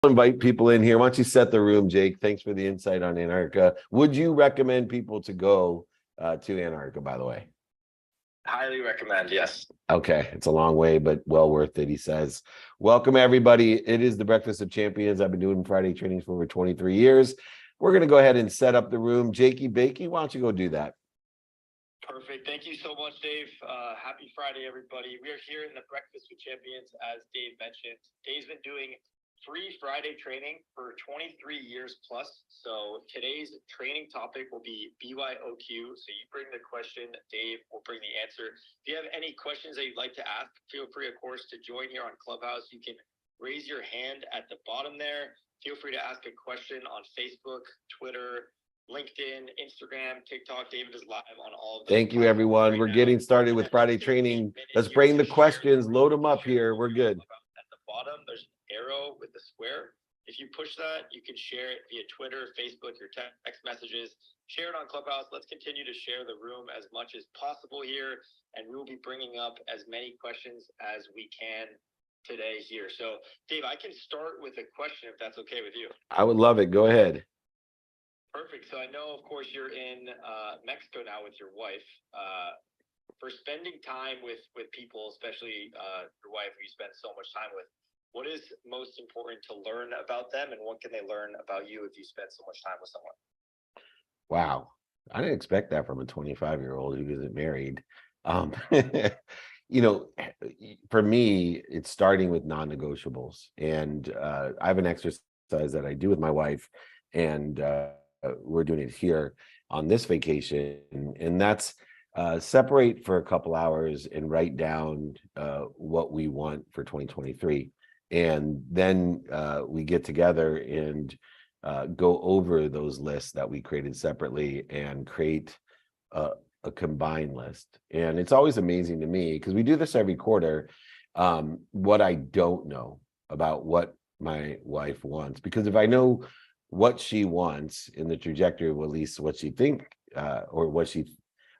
Invite people in here. Why don't you set the room, Jake? Thanks for the insight on Antarctica. Would you recommend people to go to Antarctica, by the way? Highly recommend, yes. Okay, it's a long way, but well worth it, he says. Welcome, everybody. It is the Breakfast of Champions. I've been doing Friday trainings for over 23 years. We're going to go ahead and set up the room. Jakey Bakey, why don't you go do that? Perfect. Thank you so much, Dave. Happy Friday, everybody. We are here in the Breakfast with Champions, as Dave mentioned. Dave's been doing free Friday training for 23 years plus. So today's training topic will be BYOQ. So you bring the question, Dave will bring the answer. If you have any questions that you'd like to ask, feel free, of course, to join here on Clubhouse. You can raise your hand at the bottom there. Feel free to ask a question on Facebook, Twitter, LinkedIn, Instagram, TikTok. David is live on all of them. Thank you, everyone. We're getting started with Friday training. Let's bring the questions, load them up here. We're good. At the bottom, there's an arrow with the square. If you push that, you can share it via Twitter, Facebook, your text messages. Share it on Clubhouse. Let's continue to share the room as much as possible here, and we will be bringing up as many questions as we can today here. So, Dave, I can start with a question if that's okay with you. I would love it. Go ahead. Perfect. So I know, of course, you're in Mexico now with your wife. For spending time with people, especially your wife, who you spend so much time with, what is most important to learn about them, and what can they learn about you if you spend so much time with someone? Wow. I didn't expect that from a 25-year-old who isn't married. For me, it's starting with non-negotiables. And I have an exercise that I do with my wife, and we're doing it here on this vacation. And that's separate for a couple hours and write down what we want for 2023. And then we get together and go over those lists that we created separately and create a combined list. And it's always amazing to me, because we do this every quarter, what I don't know about what my wife wants. Because if I know what she wants in the trajectory of at least what she or what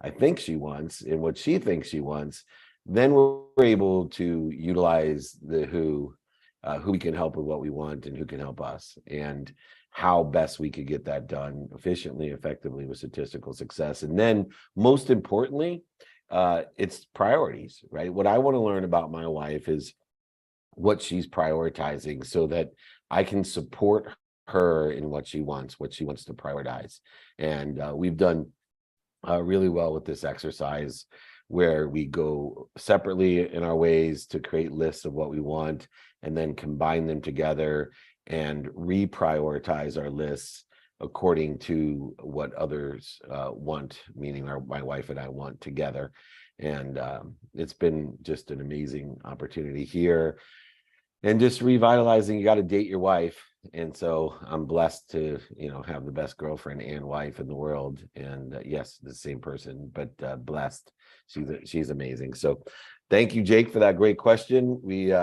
I think she wants and what she thinks she wants, then we're able to utilize the who we can help with what we want and who can help us, and how best we could get that done efficiently, effectively, with statistical success. And then most importantly, it's priorities, right? What I want to learn about my wife is what she's prioritizing, so that I can support her in what she wants to prioritize. And we've done really well with this exercise, where we go separately in our ways to create lists of what we want, and then combine them together and reprioritize our lists according to what others want, meaning my wife and I want together. And it's been just an amazing opportunity here, and just revitalizing. You got to date your wife. And so I'm blessed to, have the best girlfriend and wife in the world. And yes, the same person, but blessed. She's amazing. So thank you, Jake, for that great question. We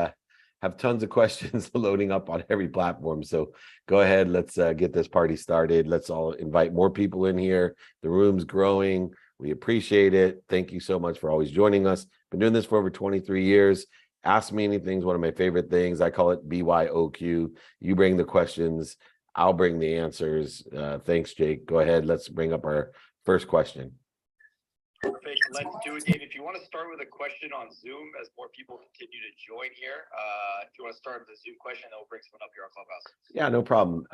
have tons of questions loading up on every platform. So go ahead. Let's get this party started. Let's all invite more people in here. The room's growing. We appreciate it. Thank you so much for always joining us. Been doing this for over 23 years. Ask Me Anything is one of my favorite things. I call it BYOQ. You bring the questions, I'll bring the answers. Thanks, Jake. Go ahead. Let's bring up our first question. Perfect. Let's do it, Dave. If you want to start with a question on Zoom, as more people continue to join here, if you want to start with a Zoom question, then we'll bring someone up here on Clubhouse. Yeah, no problem.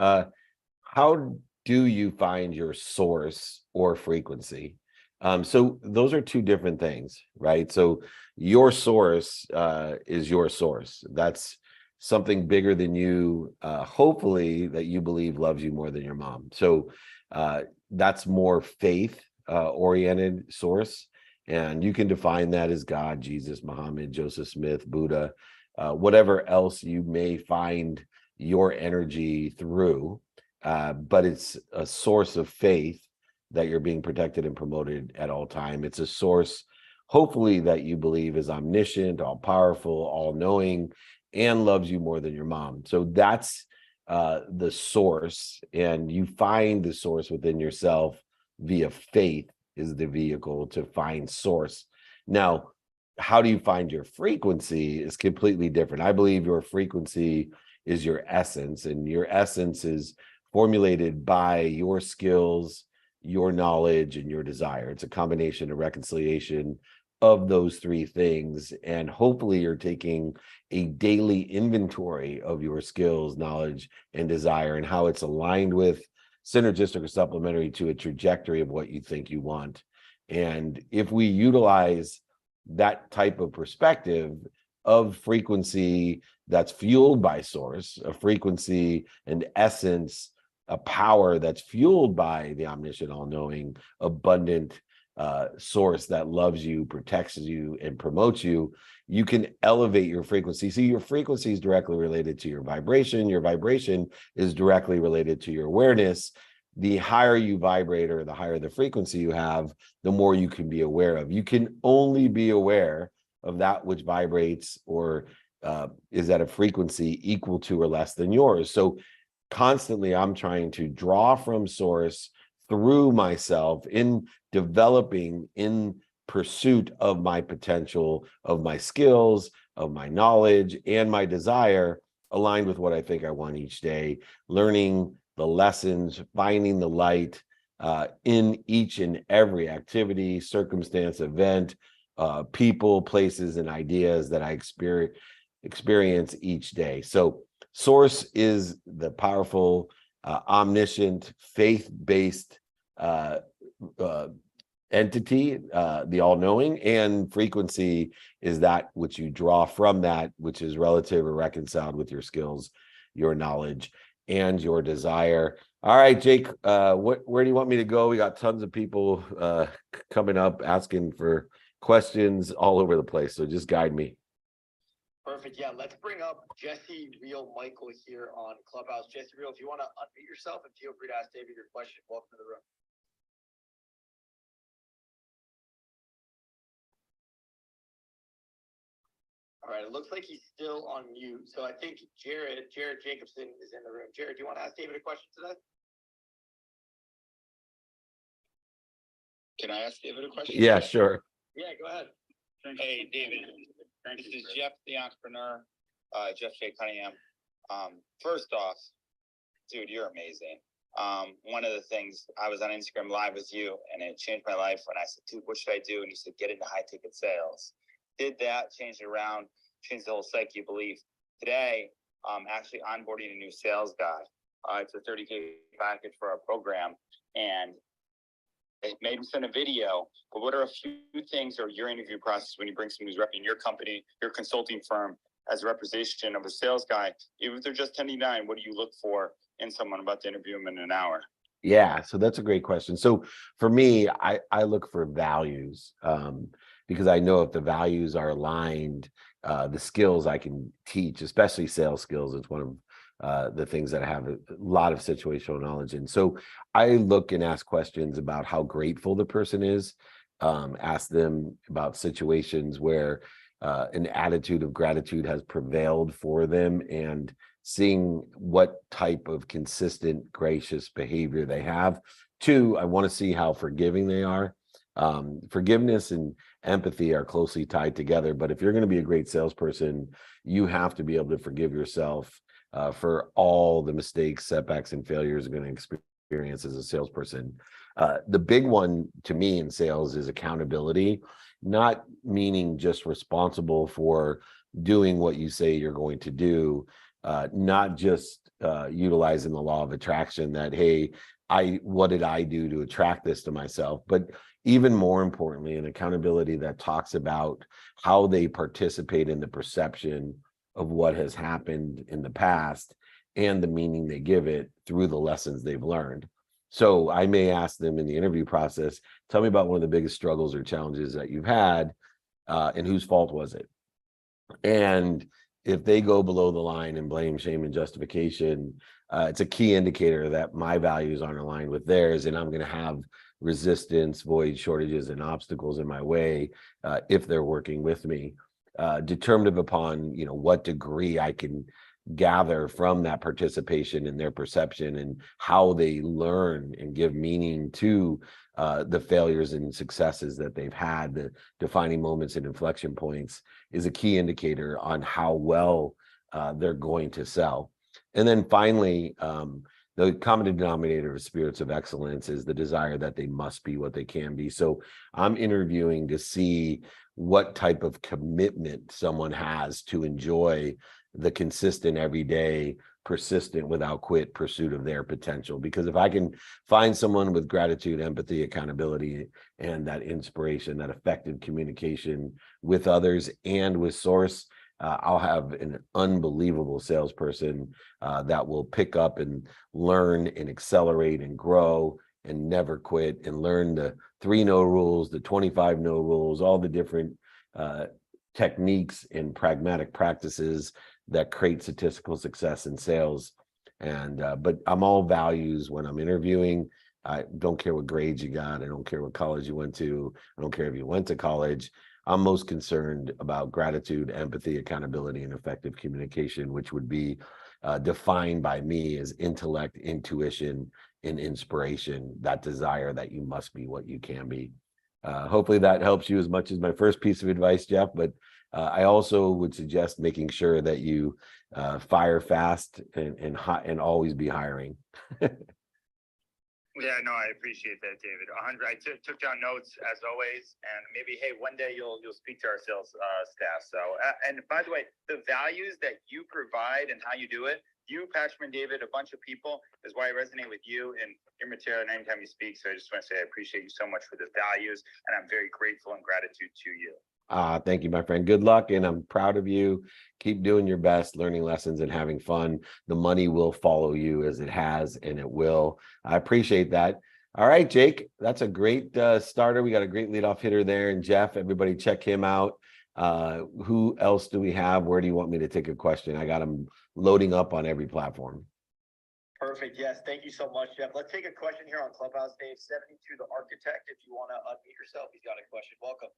How do you find your source or frequency? So those are two different things, right? So your source is your source. That's something bigger than you, hopefully, that you believe loves you more than your mom. So that's more faith oriented source. And you can define that as God, Jesus, Muhammad, Joseph Smith, Buddha, whatever else you may find your energy through. But it's a source of faith that you're being protected and promoted at all time. It's a source, hopefully, that you believe is omniscient, all powerful, all knowing, and loves you more than your mom. So that's the source, and you find the source within yourself via faith is the vehicle to find source. Now, how do you find your frequency is completely different. I believe your frequency is your essence, and your essence is formulated by your skills, your knowledge, and your desire. It's a combination of reconciliation of those three things. And hopefully you're taking a daily inventory of your skills, knowledge, and desire, and how it's aligned with, synergistic or supplementary to, a trajectory of what you think you want. And if we utilize that type of perspective of frequency that's fueled by source, a frequency and essence, a power that's fueled by the omniscient, all-knowing, abundant source that loves you, protects you, and promotes you, you can elevate your frequency. See, your frequency is directly related to your vibration. Your vibration is directly related to your awareness. The higher you vibrate, or the higher the frequency you have, the more you can be aware of. You can only be aware of that which vibrates or is at a frequency equal to or less than yours. So constantly I'm trying to draw from source through myself in developing, in pursuit of my potential, of my skills, of my knowledge, and my desire, aligned with what I think I want each day, learning the lessons, finding the light in each and every activity, circumstance, event, people, places, and ideas that I experience each day. So source is the powerful, omniscient, faith-based entity, the all-knowing, and frequency is that which you draw from that, which is relative or reconciled with your skills, your knowledge, and your desire. All right, Jake, where do you want me to go? We got tons of people coming up asking for questions all over the place, so just guide me. Perfect. Yeah, let's bring up Jesse Real Michael here on Clubhouse. Jesse Real, if you want to unmute yourself and feel free to ask David your question. Welcome to the room. All right, it looks like he's still on mute. So I think Jared Jacobson is in the room. Jared, do you want to ask David a question today? Can I ask David a question? Yeah, sure. Yeah, go ahead. Hey, David. This is Jeff, the entrepreneur, Jeff J. Cunningham. First off, dude, you're amazing. One of the things, I was on Instagram Live with you, and it changed my life when I said, dude, what should I do? And you said, get into high ticket sales. Did that, changed it around, changed the whole psyche of belief. Today, actually onboarding a new sales guy. It's a 30K package for our program, and they made him send a video. But what are a few things, or your interview process, when you bring someone who's repping your company, your consulting firm, as a representation of a sales guy, even if they're just 1099, what do you look for in someone about to interview them in an hour? Yeah, so that's a great question. So for me, I look for values, because I know if the values are aligned, the skills I can teach, especially sales skills, is one of the things that I have a lot of situational knowledge in. So I look and ask questions about how grateful the person is, ask them about situations where an attitude of gratitude has prevailed for them, and seeing what type of consistent, gracious behavior they have. Two, I want to see how forgiving they are. Forgiveness and empathy are closely tied together, but if you're going to be a great salesperson, you have to be able to forgive yourself for all the mistakes, setbacks, and failures you're going to experience as a salesperson. The big one to me in sales is accountability, not meaning just responsible for doing what you say you're going to do, not just utilizing the law of attraction that, hey, what did I do to attract this to myself? But even more importantly, an accountability that talks about how they participate in the perception of what has happened in the past and the meaning they give it through the lessons they've learned. So I may ask them in the interview process, tell me about one of the biggest struggles or challenges that you've had, and whose fault was it? And if they go below the line and blame, shame, and justification, it's a key indicator that my values aren't aligned with theirs, and I'm going to have resistance, void, shortages, and obstacles in my way if they're working with me. Determinative upon what degree I can gather from that participation in their perception and how they learn and give meaning to the failures and successes that they've had. The defining moments and inflection points is a key indicator on how well they're going to sell. And then finally, the common denominator of spirits of excellence is the desire that they must be what they can be. So I'm interviewing to see what type of commitment someone has to enjoy the consistent, everyday, persistent, without quit pursuit of their potential. Because if I can find someone with gratitude, empathy, accountability, and that inspiration, that effective communication with others and with source, I'll have an unbelievable salesperson that will pick up and learn and accelerate and grow and never quit and learn the 3 no rules, the 25 no rules, all the different techniques and pragmatic practices that create statistical success in sales. And but I'm all values when I'm interviewing. I don't care what grades you got. I don't care what college you went to. I don't care if you went to college. I'm most concerned about gratitude, empathy, accountability, and effective communication, which would be defined by me as intellect, intuition, and inspiration, that desire that you must be what you can be. Hopefully that helps you as much as my first piece of advice, Jeff, but I also would suggest making sure that you fire fast and always be hiring. Yeah, no, I appreciate that, David. 100. I took down notes as always, and maybe hey, one day you'll speak to our sales staff. So, and by the way, the values that you provide and how you do it, you, Patrick and David, a bunch of people, is why I resonate with you and your material and anytime you speak. So I just want to say I appreciate you so much for the values, and I'm very grateful and gratitude to you. Thank you, my friend. Good luck, and I'm proud of you. Keep doing your best, learning lessons and having fun. The money will follow you as it has, and it will. I appreciate that. All right, Jake, that's a great starter. We got a great leadoff hitter there, and Jeff, everybody check him out. Who else do we have? Where do you want me to take a question? I got him loading up on every platform. Perfect. Yes. Thank you so much, Jeff. Let's take a question here on Clubhouse. Dave 72, the architect. If you want to unmute yourself, he's got a question. Welcome.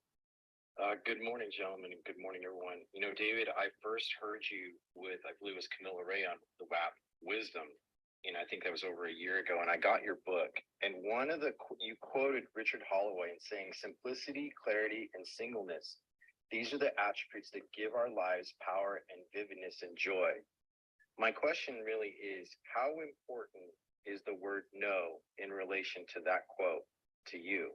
Good morning, gentlemen, and good morning, everyone. You know, David, I first heard you with, I believe it was Camilla Ray on the WAP Wisdom, and I think that was over a year ago, and I got your book. And one of you quoted Richard Holloway in saying, simplicity, clarity, and singleness. These are the attributes that give our lives power and vividness and joy. My question really is, how important is the word no in relation to that quote to you?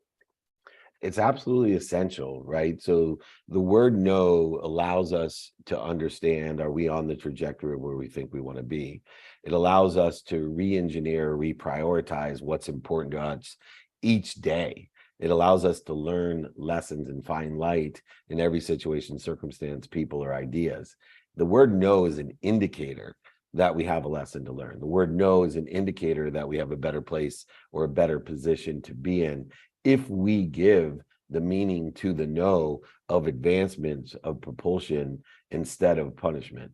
It's absolutely essential, right? So the word no allows us to understand, are we on the trajectory where we think we want to be? It allows us to re-engineer, reprioritize what's important to us each day. It allows us to learn lessons and find light in every situation, circumstance, people, or ideas. The word no is an indicator that we have a lesson to learn. The word no is an indicator that we have a better place or a better position to be in, if we give the meaning to the no of advancements, of propulsion instead of punishment.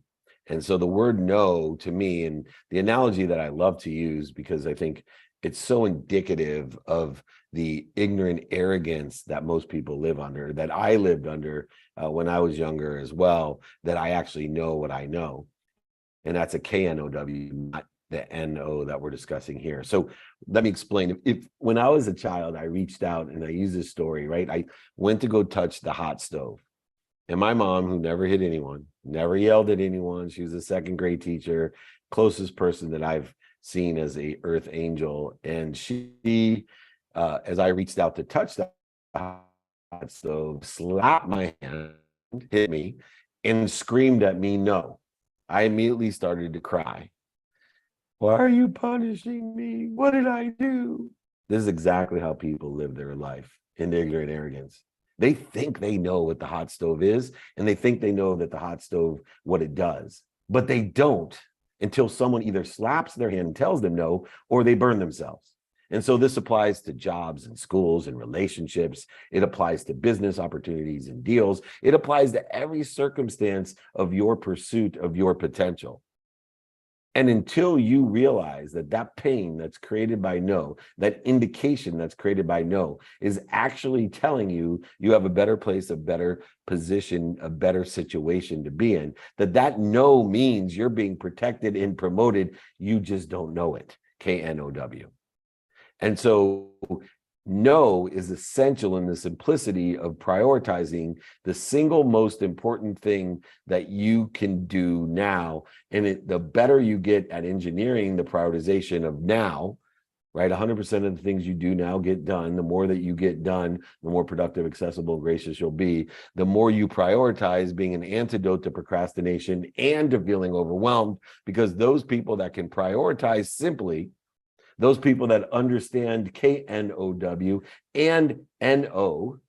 And so the word no to me, and the analogy that I love to use because I think it's so indicative of the ignorant arrogance that most people live under, that I lived under when I was younger as well, that I actually know what I know. And that's a KNOW, not the NO that we're discussing here. So let me explain. If when I was a child, I reached out and I use this story, right? I went to go touch the hot stove. And my mom, who never hit anyone, never yelled at anyone, she was a second grade teacher, closest person that I've seen as a earth angel. And she, as I reached out to touch the hot stove, slapped my hand, hit me, and screamed at me, no. I immediately started to cry. Why are you punishing me? What did I do? This is exactly how people live their life in ignorant arrogance. They think they know what the hot stove is, and they think they know that the hot stove, what it does, but they don't until someone either slaps their hand and tells them no, or they burn themselves. And so this applies to jobs and schools and relationships. It applies to business opportunities and deals. It applies to every circumstance of your pursuit of your potential. And until you realize that that pain that's created by no, that indication that's created by no, is actually telling you you have a better place, a better position, a better situation to be in, that no means you're being protected and promoted, you just don't know it. KNOW. And so No is essential in the simplicity of prioritizing the single most important thing that you can do now. And the better you get at engineering the prioritization of now, right? 100% of the things you do now get done. The more that you get done, the more productive, accessible, gracious you'll be. The more you prioritize being an antidote to procrastination and to feeling overwhelmed, because those people that can prioritize simply, those people that understand KNOW and NO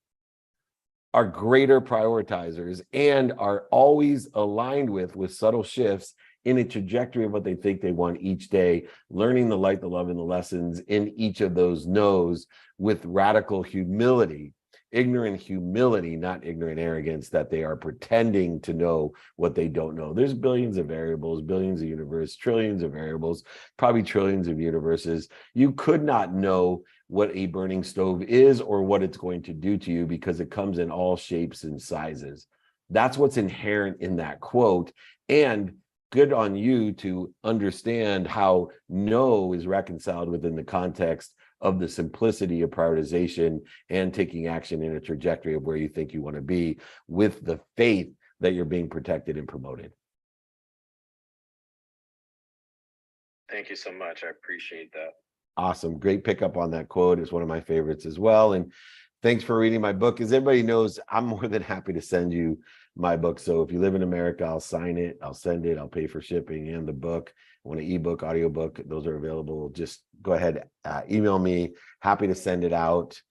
are greater prioritizers and are always aligned with subtle shifts in a trajectory of what they think they want each day, learning the light, the love, and the lessons in each of those no's with radical humility, ignorant humility, not ignorant arrogance that they are pretending to know what they don't know. There's billions of variables, billions of universes, trillions of variables, probably trillions of universes. You could not know what a burning stove is or what it's going to do to you because it comes in all shapes and sizes. That's what's inherent in that quote. And good on you to understand how no is reconciled within the context of the simplicity of prioritization and taking action in a trajectory of where you think you want to be with the faith that you're being protected and promoted. Thank you so much. I appreciate that. Awesome. Great pickup on that quote. It's one of my favorites as well. And thanks for reading my book. As everybody knows, I'm more than happy to send you my book. So if you live in America, I'll sign it, I'll send it, I'll pay for shipping and the book. I want an ebook, audiobook, those are available. Just go ahead, email me. Happy to send it out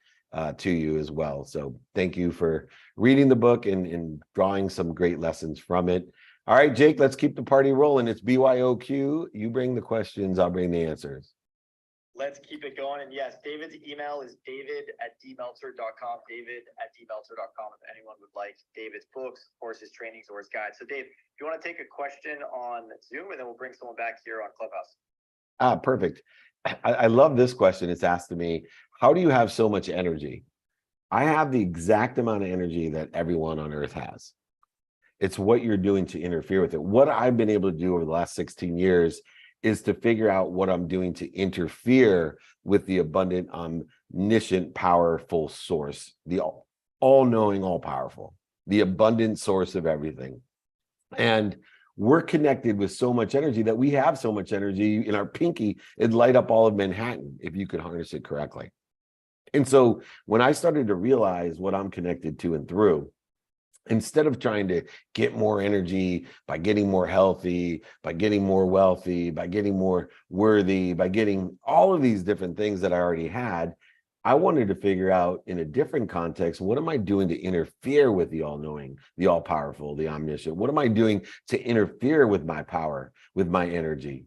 to you as well. So thank you for reading the book and drawing some great lessons from it. All right, Jake, let's keep the party rolling. It's BYOQ. You bring the questions, I'll bring the answers. Let's keep it going. And yes, David's email is david@dmeltzer.com, david@dmeltzer.com if anyone would like David's books, of course, his trainings or his guides. So Dave, if you want to take a question on Zoom and then we'll bring someone back here on Clubhouse. Perfect. I love this question. It's asked to me, how do you have so much energy? I have the exact amount of energy that everyone on earth has. It's what you're doing to interfere with it. What I've been able to do over the last 16 years is to figure out what I'm doing to interfere with the abundant, omniscient, powerful source, the all-knowing, all-powerful, the abundant source of everything. And we're connected with so much energy that we have so much energy in our pinky, it'd light up all of Manhattan if you could harness it correctly. And so when I started to realize what I'm connected to and through, instead of trying to get more energy by getting more healthy, by getting more wealthy, by getting more worthy, by getting all of these different things that I already had, I wanted to figure out in a different context, what am I doing to interfere with the all-knowing, the all-powerful, the omniscient? What am I doing to interfere with my power, with my energy?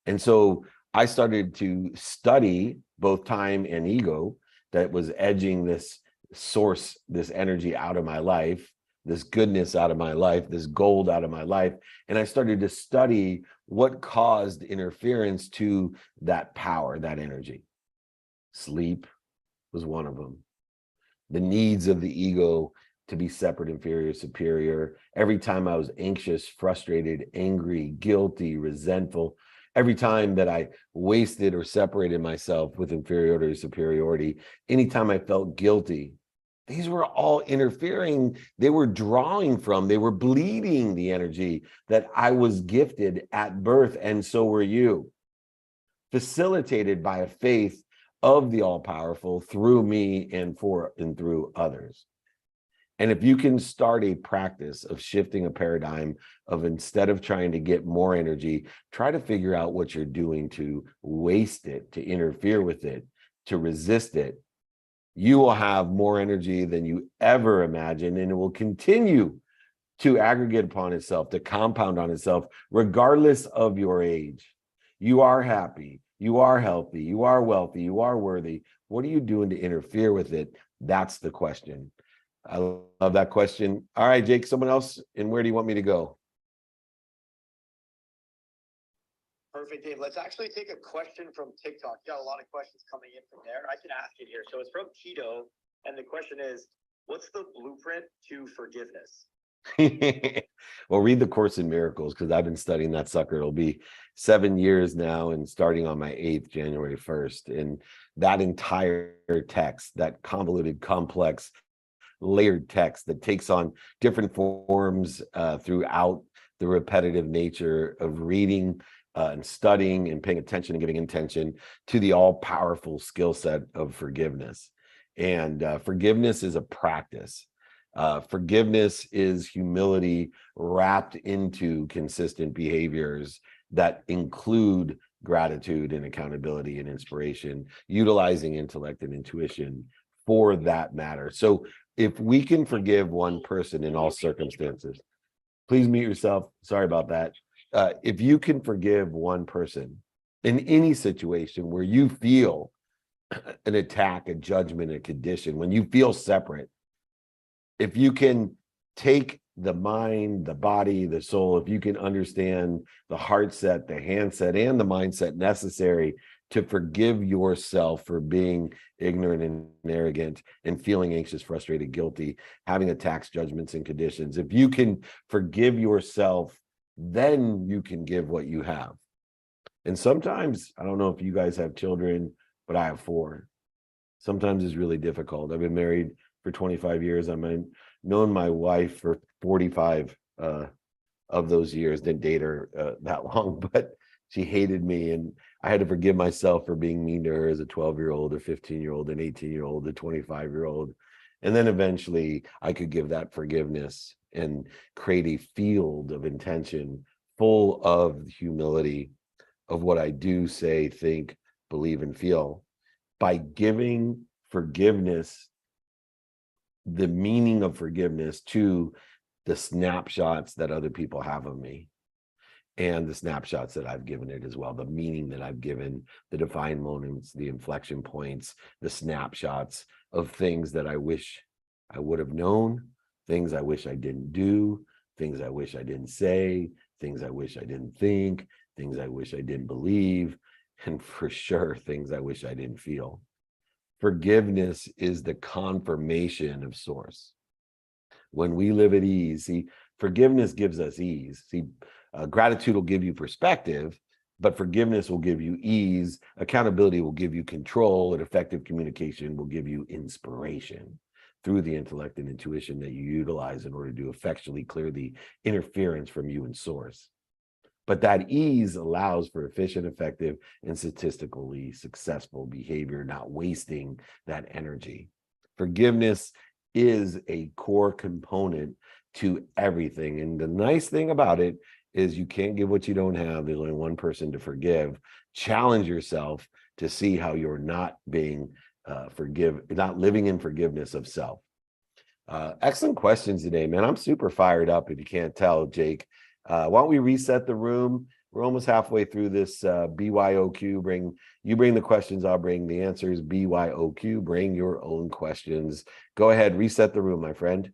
And so I started to study both time and ego that was edging this source, this energy out of my life, this goodness out of my life, this gold out of my life. And I started to study what caused interference to that power, that energy. Sleep was one of them. The needs of the ego to be separate, inferior, superior. Every time I was anxious, frustrated, angry, guilty, resentful, every time that I wasted or separated myself with inferiority, superiority, anytime I felt guilty, these were all interfering. They were drawing from, they were bleeding the energy that I was gifted at birth, and so were you. Facilitated by a faith of the all-powerful through me and for and through others. And if you can start a practice of shifting a paradigm of, instead of trying to get more energy, try to figure out what you're doing to waste it, to interfere with it, to resist it, you will have more energy than you ever imagined, and it will continue to aggregate upon itself, to compound on itself, regardless of your age. You are happy, you are healthy, you are wealthy, you are worthy. What are you doing to interfere with it? That's the question. I love that question. All right, Jake, someone else, and where do you want me to go? Perfect, Dave. Let's actually take a question from TikTok. You got a lot of questions coming in from there. I can ask it here. So it's from Tito, and the question is, what's the blueprint to forgiveness? Well, read the Course in Miracles, because I've been studying that sucker. It'll be 7 years now, and starting on my 8th, January 1st. And that entire text, that convoluted, complex, layered text that takes on different forms throughout the repetitive nature of reading and studying and paying attention and giving intention to the all-powerful skill set of forgiveness. And forgiveness is a practice. Forgiveness is humility wrapped into consistent behaviors that include gratitude and accountability and inspiration, utilizing intellect and intuition for that matter. So if we can forgive one person in all circumstances, please mute yourself. Sorry about that. If you can forgive one person in any situation where you feel an attack, a judgment, a condition, when you feel separate, if you can take the mind, the body, the soul, if you can understand the heart set, the hand set, and the mindset necessary to forgive yourself for being ignorant and arrogant and feeling anxious, frustrated, guilty, having attacks, judgments, and conditions. If you can forgive yourself, then you can give what you have. And sometimes, I don't know if you guys have children, but I have 4. Sometimes it's really difficult. I've been married for 25 years. I've known my wife for 45 of those years. Didn't date her that long, but she hated me, and I had to forgive myself for being mean to her as a 12-year-old, a 15-year-old, an 18-year-old, a 25-year-old. And then eventually I could give that forgiveness and create a field of intention full of humility of what I do, say, think, believe, and feel. By giving forgiveness, the meaning of forgiveness to the snapshots that other people have of me, and the snapshots that I've given it as well, the meaning that I've given, the defined moments, the inflection points, the snapshots of things that I wish I would have known, things I wish I didn't do, things I wish I didn't say, things I wish I didn't think, things I wish I didn't believe, and for sure, things I wish I didn't feel. Forgiveness is the confirmation of source. When we live at ease, see, forgiveness gives us ease. See, gratitude will give you perspective, but forgiveness will give you ease. Accountability will give you control, and effective communication will give you inspiration through the intellect and intuition that you utilize in order to effectually clear the interference from you and source. But that ease allows for efficient, effective, and statistically successful behavior, not wasting that energy. Forgiveness is a core component to everything. And the nice thing about it is you can't give what you don't have. There's only one person to forgive. Challenge yourself to see how you're not being not living in forgiveness of self. Excellent questions today, man. I'm super fired up, if you can't tell, Jake. Why don't we reset the room? We're almost halfway through this BYOQ. You bring the questions, I'll bring the answers. BYOQ, bring your own questions. Go ahead, reset the room, my friend.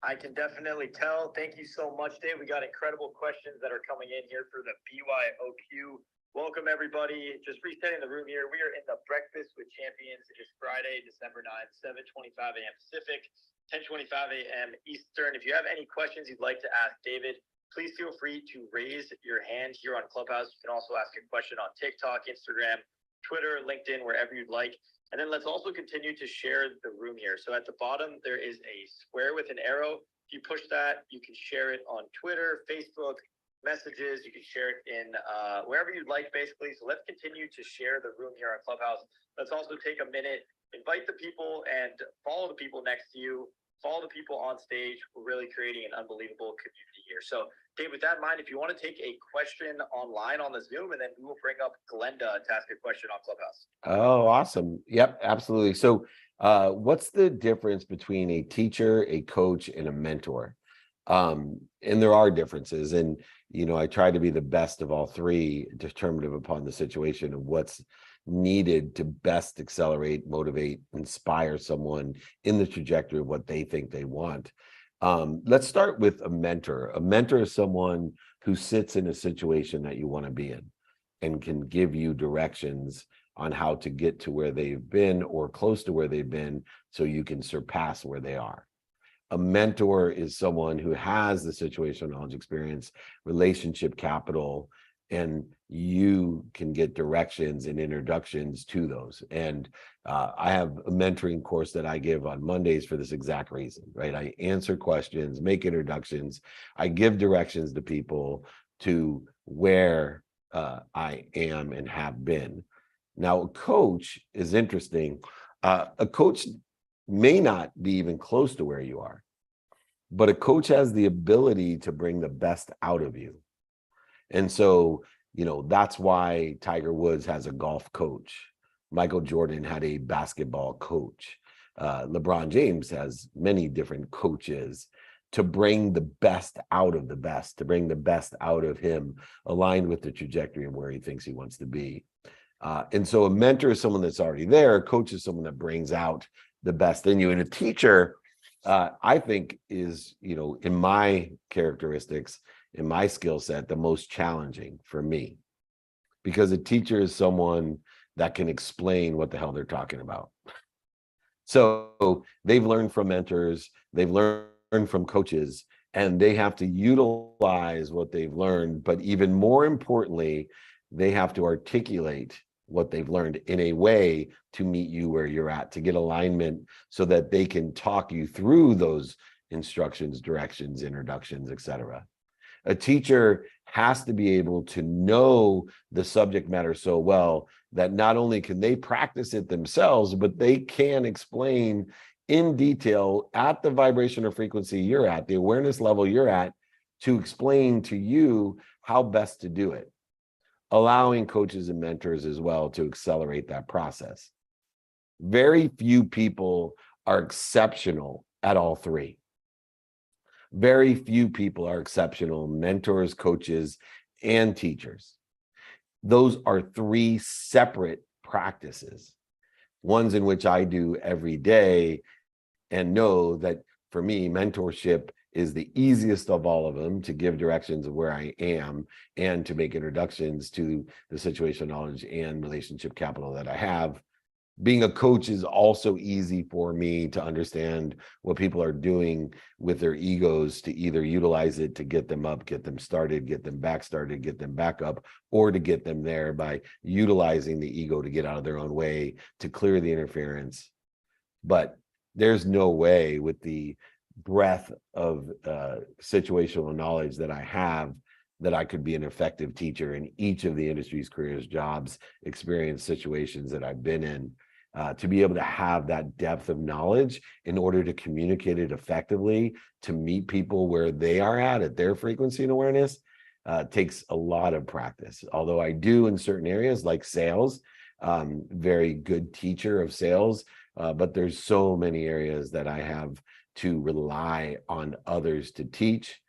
I can definitely tell. Thank you so much, Dave. We got incredible questions that are coming in here for the BYOQ. Welcome, everybody. Just resetting the room here. We are in the Breakfast with Champions. It is Friday, December 9th, 7:25 a.m. Pacific, 10:25 a.m. Eastern. If you have any questions you'd like to ask David, please feel free to raise your hand here on Clubhouse. You can also ask a question on TikTok, Instagram, Twitter, LinkedIn, wherever you'd like. And then let's also continue to share the room here. So at the bottom, there is a square with an arrow. If you push that, you can share it on Twitter, Facebook, messages. You can share it in wherever you'd like, basically. So let's continue to share the room here on Clubhouse. Let's also take a minute, invite the people, and follow the people next to you. Follow the people on stage. We're really creating an unbelievable community here. So, Dave, with that in mind, if you want to take a question online on the Zoom, and then we will bring up Glenda to ask a question on Clubhouse. Oh, awesome. Yep, absolutely. So what's the difference between a teacher, a coach, and a mentor? And there are differences. And, I try to be the best of all three, determinative upon the situation of what's needed to best accelerate, motivate, inspire someone in the trajectory of what they think they want. Let's start with a mentor. A mentor is someone who sits in a situation that you want to be in and can give you directions on how to get to where they've been or close to where they've been so you can surpass where they are. A mentor is someone who has the situational knowledge experience, relationship capital, and you can get directions and introductions to those. And I have a mentoring course that I give on Mondays for this exact reason, right? I answer questions, make introductions, I give directions to people to where I am and have been. Now, a coach is interesting. A coach may not be even close to where you are, but a coach has the ability to bring the best out of you. And so, that's why Tiger Woods has a golf coach. Michael Jordan had a basketball coach. LeBron James has many different coaches to bring the best out of the best, to bring the best out of him, aligned with the trajectory of where he thinks he wants to be. And so a mentor is someone that's already there. A coach is someone that brings out the best in you. And a teacher, I think, is, in my characteristics, in my skill set, the most challenging for me, because a teacher is someone that can explain what the hell they're talking about. So they've learned from mentors, they've learned from coaches, and they have to utilize what they've learned. But even more importantly, they have to articulate what they've learned in a way to meet you where you're at, to get alignment so that they can talk you through those instructions, directions, introductions, etc. A teacher has to be able to know the subject matter so well that not only can they practice it themselves, but they can explain in detail at the vibration or frequency you're at, the awareness level you're at, to explain to you how best to do it, allowing coaches and mentors as well to accelerate that process. Very few people are exceptional at all three. Very few people are exceptional mentors, coaches, and teachers. Those are three separate practices, ones in which I do every day, and know that for me, mentorship is the easiest of all of them, to give directions of where I am and to make introductions to the situational knowledge and relationship capital that I have. Being a coach is also easy for me to understand what people are doing with their egos, to either utilize it to get them up, get them started, get them back started, get them back up, or to get them there by utilizing the ego to get out of their own way, to clear the interference. But there's no way, with the breadth of situational knowledge that I have, that I could be an effective teacher in each of the industries, careers, jobs, experience, situations that I've been in. To be able to have that depth of knowledge in order to communicate it effectively, to meet people where they are at their frequency and awareness, takes a lot of practice. Although I do in certain areas like sales, very good teacher of sales, but there's so many areas that I have to rely on others to teach.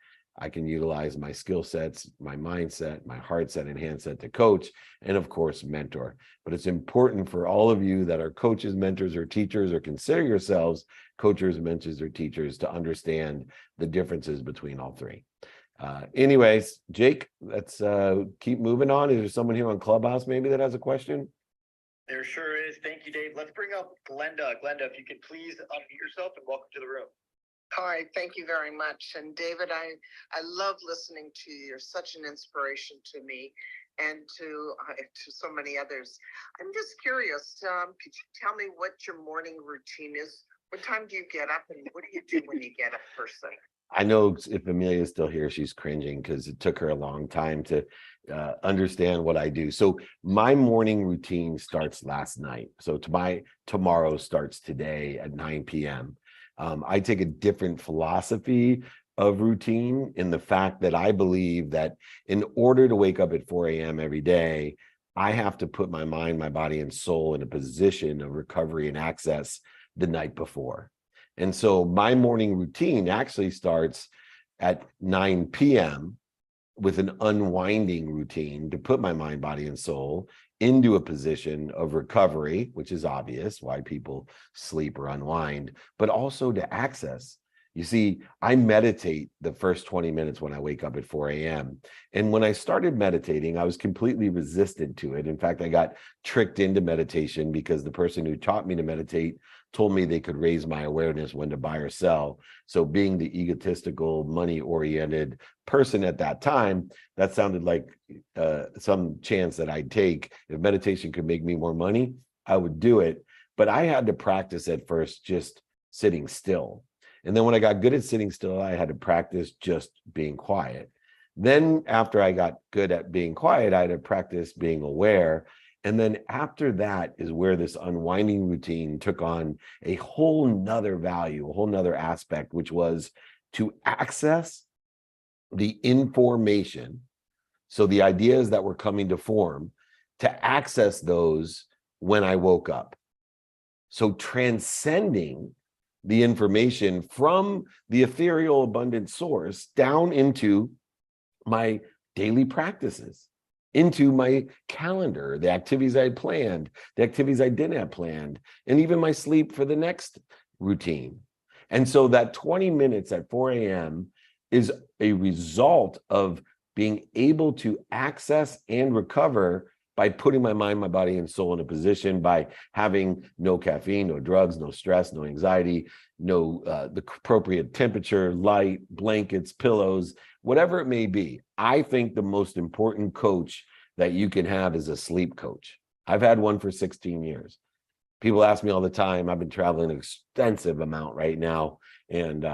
I can utilize my skill sets, my mindset, my heart set and hand set to coach, and of course, mentor. But it's important for all of you that are coaches, mentors, or teachers, or consider yourselves coaches, mentors, or teachers, to understand the differences between all three. Anyways, Jake, let's keep moving on. Is there someone here on Clubhouse maybe that has a question? There sure is. Thank you, Dave. Let's bring up Glenda. Glenda, if you could please unmute yourself, and welcome to the room. All right, thank you very much. And David, I love listening to you. You're such an inspiration to me and to so many others. I'm just curious, could you tell me what your morning routine is? What time do you get up, and what do you do when you get up first thing? I know if Amelia's still here, she's cringing because it took her a long time to understand what I do. So my morning routine starts last night. So tomorrow starts today at 9 p.m. I take a different philosophy of routine, in the fact that I believe that in order to wake up at 4 a.m. every day, I have to put my mind, my body, and soul in a position of recovery and access the night before. And so my morning routine actually starts at 9 p.m. with an unwinding routine to put my mind, body, and soul into a position of recovery, which is obvious why people sleep or unwind, but also to access You see, I meditate the first 20 minutes when I wake up at 4 a.m. And when I started meditating, I was completely resistant to it. In fact, I got tricked into meditation because the person who taught me to meditate told me they could raise my awareness when to buy or sell. So being the egotistical, money-oriented person at that time, that sounded like some chance that I'd take. If meditation could make me more money, I would do it. But I had to practice at first just sitting still. And then when I got good at sitting still, I had to practice just being quiet. Then after I got good at being quiet, I had to practice being aware. And then after that is where this unwinding routine took on a whole nother value, a whole nother aspect, which was to access the information. So the ideas that were coming to form, to access those when I woke up. So transcending the information from the ethereal abundant source down into my daily practices, into my calendar, the activities I had planned, the activities I didn't have planned, and even my sleep for the next routine. And so that 20 minutes at 4 a.m. is a result of being able to access and recover by putting my mind, my body, and soul in a position, by having no caffeine, no drugs, no stress, no anxiety, no the appropriate temperature, light, blankets, pillows, whatever it may be. I think the most important coach that you can have is a sleep coach. I've had one for 16 years. People ask me all the time. I've been traveling an extensive amount right now, and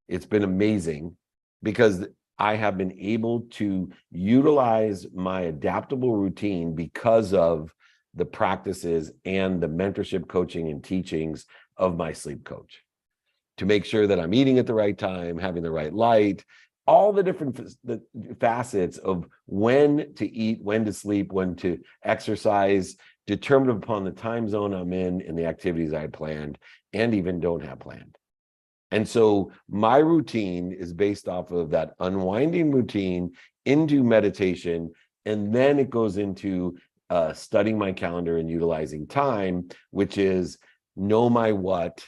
it's been amazing because I have been able to utilize my adaptable routine because of the practices and the mentorship coaching and teachings of my sleep coach, to make sure that I'm eating at the right time, having the right light, all the different facets of when to eat, when to sleep, when to exercise, determined upon the time zone I'm in and the activities I planned and even don't have planned. And so my routine is based off of that unwinding routine into meditation, and then it goes into studying my calendar and utilizing time, which is know my what,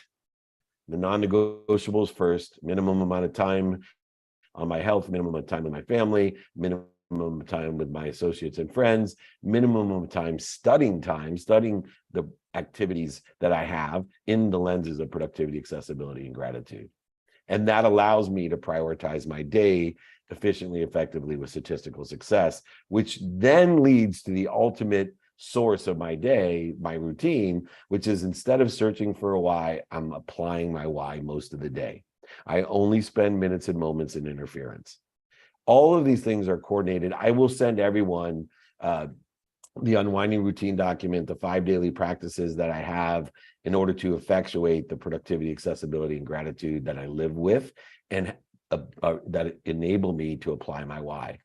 the non-negotiables first, minimum amount of time on my health, minimum amount of time with my family, minimum of time with my associates and friends, minimum of time, studying the activities that I have in the lenses of productivity, accessibility, and gratitude. And that allows me to prioritize my day efficiently, effectively, with statistical success, which then leads to the ultimate source of my day, my routine, which is instead of searching for a why, I'm applying my why most of the day. I only spend minutes and moments in interference. All of these things are coordinated. I will send everyone the unwinding routine document, the 5 daily practices that I have in order to effectuate the productivity, accessibility, and gratitude that I live with, and that enable me to apply my why.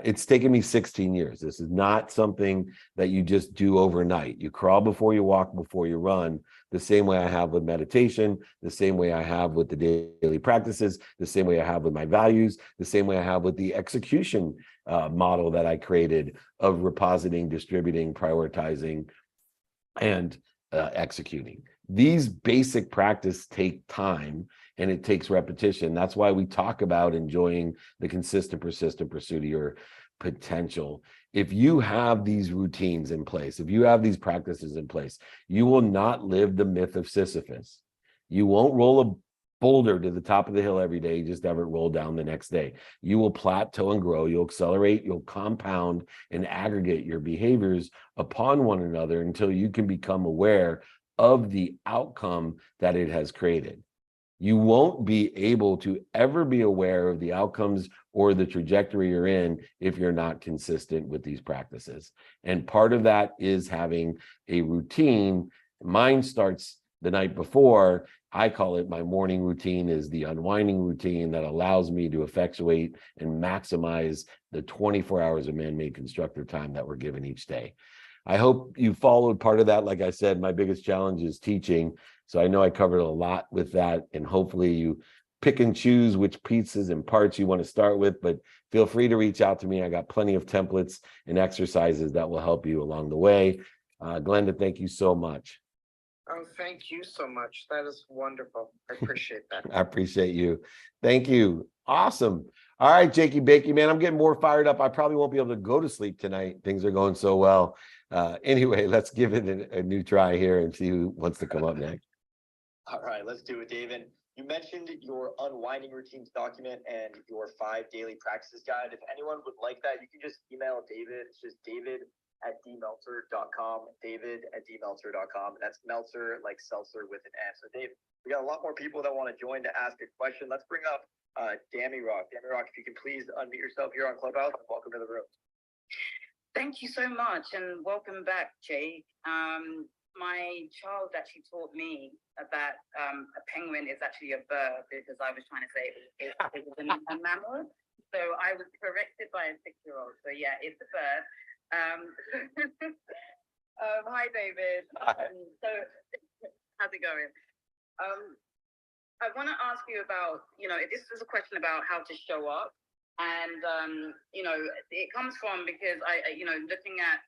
It's taken me 16 years. This is not something that you just do overnight. You crawl before you walk, before you run, the same way I have with meditation, the same way I have with the daily practices, the same way I have with my values, the same way I have with the execution model that I created of repositing, distributing, prioritizing, and executing. These basic practices take time and it takes repetition. That's why we talk about enjoying the consistent, persistent pursuit of your potential. If you have these routines in place, if you have these practices in place, you will not live the myth of Sisyphus. You won't roll a boulder to the top of the hill every day, just have it roll down the next day. You will plateau and grow, you'll accelerate, you'll compound and aggregate your behaviors upon one another until you can become aware of the outcome that it has created. You won't be able to ever be aware of the outcomes or the trajectory you're in if you're not consistent with these practices. And part of that is having a routine. Mine starts the night before. I call it my morning routine, is the unwinding routine that allows me to effectuate and maximize the 24 hours of man-made constructive time that we're given each day. I hope you followed part of that. Like I said, my biggest challenge is teaching. So I know I covered a lot with that, and hopefully you pick and choose which pieces and parts you want to start with, but feel free to reach out to me. I got plenty of templates and exercises that will help you along the way. Glenda, thank you so much. Oh, thank you so much. That is wonderful. I appreciate that. I appreciate you. Thank you. Awesome. All right, Jakey Bakey, man, I'm getting more fired up. I probably won't be able to go to sleep tonight. Things are going so well. Anyway, let's give it a new try here and see who wants to come up next. All right, let's do it, David. You mentioned your unwinding routines document and your 5 daily practices guide. If anyone would like that, you can just email David. It's just david@dmeltzer.com, david@dmeltzer.com. That's Meltzer like seltzer with an S. So Dave, we got a lot more people that want to join to ask a question. Let's bring up Dammy Rock. Dammy Rock, if you can please unmute yourself here on Clubhouse and welcome to the room. Thank you so much and welcome back, Jake. My child actually taught me that a penguin is actually a bird because I was trying to say it was a mammal. So I was corrected by a 6-year-old. So yeah, it's a bird. Hi, David. So how's it going? I want to ask you about, this is a question about how to show up. And, it comes from because looking at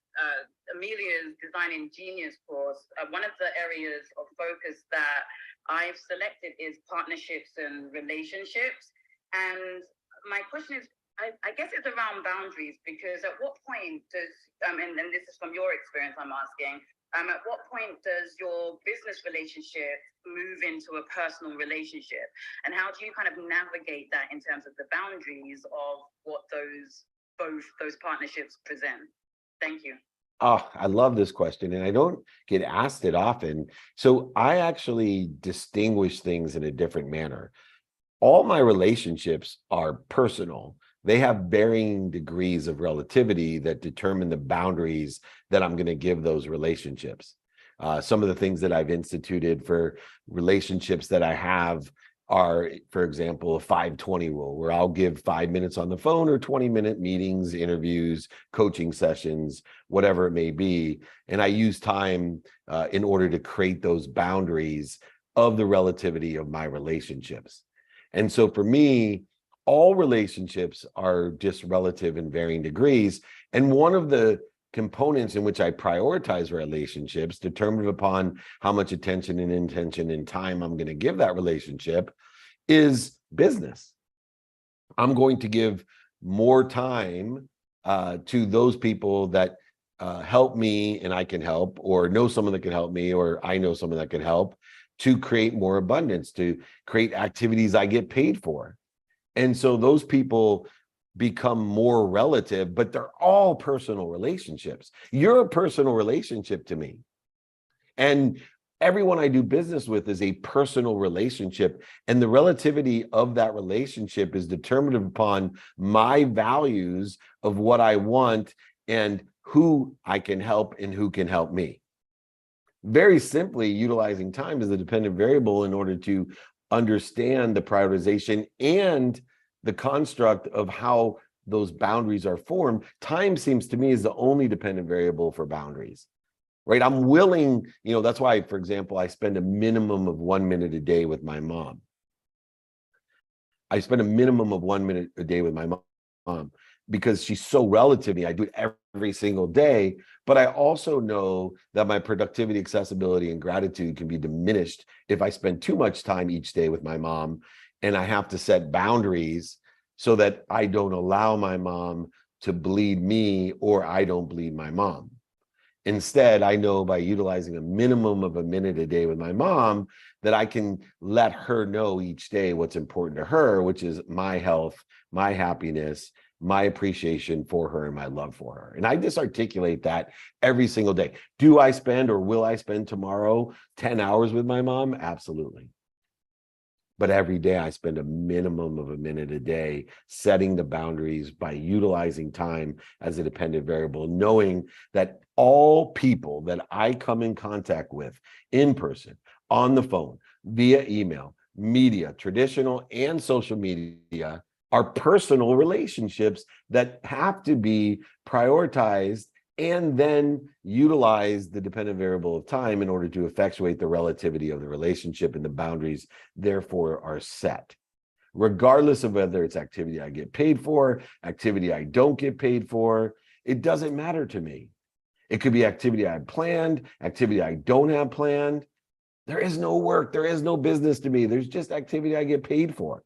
Amelia's Designing Genius course, one of the areas of focus that I've selected is partnerships and relationships. And my question is, I guess it's around boundaries, because at what point does, and this is from your experience I'm asking, at what point does your business relationship move into a personal relationship? And how do you kind of navigate that in terms of the boundaries of what both those partnerships present? Thank you. Oh, I love this question, and I don't get asked it often. So I actually distinguish things in a different manner. All my relationships are personal. They have varying degrees of relativity that determine the boundaries that I'm going to give those relationships. Some of the things that I've instituted for relationships that I have are, for example, a 5-20 rule, where I'll give 5 minutes on the phone or 20-minute meetings, interviews, coaching sessions, whatever it may be. And I use time in order to create those boundaries of the relativity of my relationships. And so for me, all relationships are just relative in varying degrees. And one of the components in which I prioritize relationships, determined upon how much attention and intention and time I'm going to give that relationship, is business. I'm going to give more time to those people that help me and I can help, or know someone that can help me, or I know someone that can help, to create more abundance, to create activities I get paid for. And so those people become more relative, but they're all personal relationships. You're a personal relationship to me. And everyone I do business with is a personal relationship. And the relativity of that relationship is determined upon my values of what I want and who I can help and who can help me. Very simply, utilizing time is a dependent variable in order to understand the prioritization and the construct of how those boundaries are formed. Time seems to me is the only dependent variable for boundaries, right? I'm willing, that's why, for example, I spend a minimum of 1 minute a day with my mom. I spend a minimum of 1 minute a day with my mom because she's so relative to me. I do it every single day, but I also know that my productivity, accessibility, and gratitude can be diminished if I spend too much time each day with my mom. And I have to set boundaries so that I don't allow my mom to bleed me, or I don't bleed my mom. Instead, I know by utilizing a minimum of a minute a day with my mom that I can let her know each day what's important to her, which is my health, my happiness, my appreciation for her, and my love for her. And I just articulate that every single day. Do I spend, or will I spend tomorrow 10 hours with my mom? Absolutely. But every day I spend a minimum of a minute a day setting the boundaries by utilizing time as a dependent variable, knowing that all people that I come in contact with in person, on the phone, via email, media, traditional and social media, are personal relationships that have to be prioritized and then utilize the dependent variable of time in order to effectuate the relativity of the relationship, and the boundaries therefore are set. Regardless of whether it's activity I get paid for, activity I don't get paid for, it doesn't matter to me. It could be activity I have planned, activity I don't have planned. There is no work. There is no business to me. There's just activity I get paid for.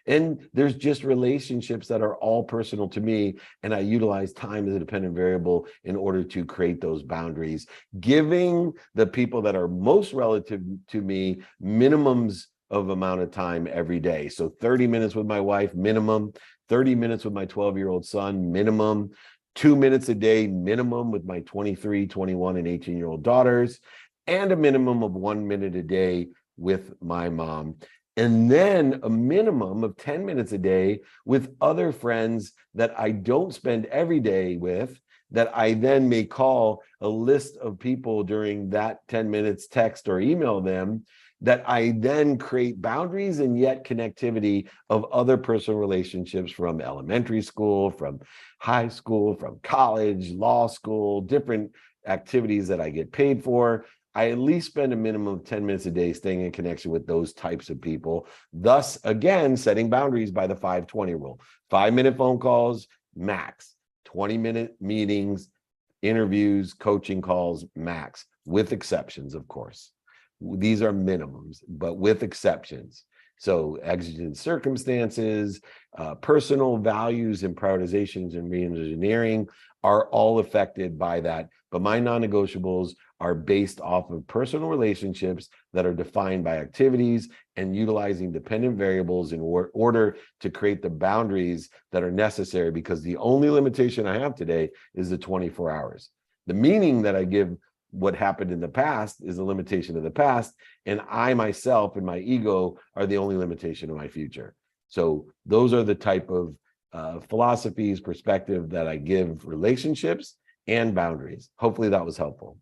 And there's just relationships that are all personal to me. And I utilize time as a dependent variable in order to create those boundaries, giving the people that are most relative to me minimums of amount of time every day. So 30 minutes with my wife, minimum, 30 minutes with my 12-year-old son, minimum, 2 minutes a day, minimum with my 23, 21, and 18-year-old daughters, and a minimum of 1 minute a day with my mom. And then a minimum of 10 minutes a day with other friends that I don't spend every day with, that I then may call a list of people during that 10 minutes, text or email them, that I then create boundaries and yet connectivity of other personal relationships from elementary school, from high school, from college, law school, different activities that I get paid for. I at least spend a minimum of 10 minutes a day staying in connection with those types of people. Thus, again, setting boundaries by the 5-20 rule. 5-minute phone calls, max. 20-minute meetings, interviews, coaching calls, max, with exceptions, of course. These are minimums, but with exceptions. So exigent circumstances, personal values and prioritizations and reengineering are all affected by that. But my non-negotiables are based off of personal relationships that are defined by activities and utilizing dependent variables in order to create the boundaries that are necessary, because the only limitation I have today is the 24 hours. The meaning that I give what happened in the past is a limitation of the past, and I myself and my ego are the only limitation of my future. So those are the type of philosophies, perspective that I give relationships and boundaries. Hopefully that was helpful.